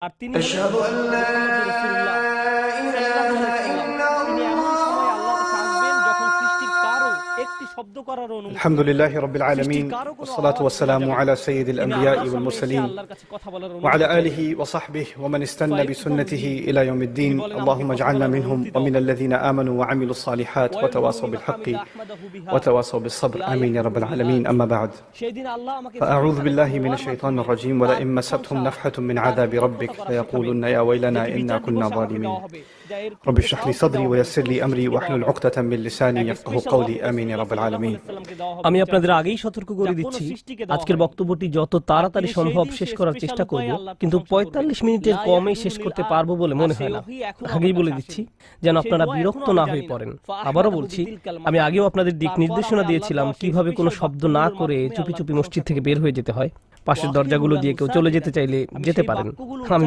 আর তিনি আশহাদু আল্লা ইলাহা তিনি এমন সময় আল্লাহর কাছে আসবেন যখন সৃষ্টির কারো একটি শব্দ করার অনুমতি الحمد لله رب العالمين সৃষ্টির কারো কোনো والصلاة আওয়াজ শোনা والسلام যাবে না। على سيد তিনি الأنبياء আল্লাহর সামনে এসে والمرسلين আল্লাহর কাছে কথা বলার অনুমতি وعلى চাইবেন। آله وصحبه ومن استنى فيكتب بسنته به. إلى يوم الدين তিনি বলেন, اللهم আমাকে اجعلنا কথা বলার منهم অনুমতি দাও। ومن الذين آمنوا وعملوا الصالحات وتواصوا بالحق وتواصوا بالصبر آمين يا رب العالمين أما بعد সেই দিন আল্লাহ আমাকে فأعوذ بالله من الشيطان الرجيم ولئن مستهم نفحة من عذاب ربك ليقولن يا ويلنا إنا كنا ظالمين رب اشرح لي صدري ويسر لي أمري واحلل عقدة من لساني يفقه قولي آمين يا رب العالمين আমি আপনাদের আগেই সতর্ক করে দিচ্ছি, আজকের বক্তব্যটি যত তাড়াতাড়ি সম্ভব শেষ করার চেষ্টা করব, কিন্তু ৪৫ মিনিটের কমে শেষ করতে পারবো বলে মনে হয় না। আগেই বলে দিচ্ছি যেন আপনারা বিরক্ত না হয়ে পড়েন। আবারও বলছি, আমি আগেও আপনাদের দিক নির্দেশনা দিয়েছিলাম কিভাবে কোনো শব্দ না করে চুপি চুপি মসজিদ থেকে বের হয়ে যেতে হয়। পাশের দরজাগুলো দিয়ে কেউ চলে যেতে চাইলে যেতে পারেন। আমি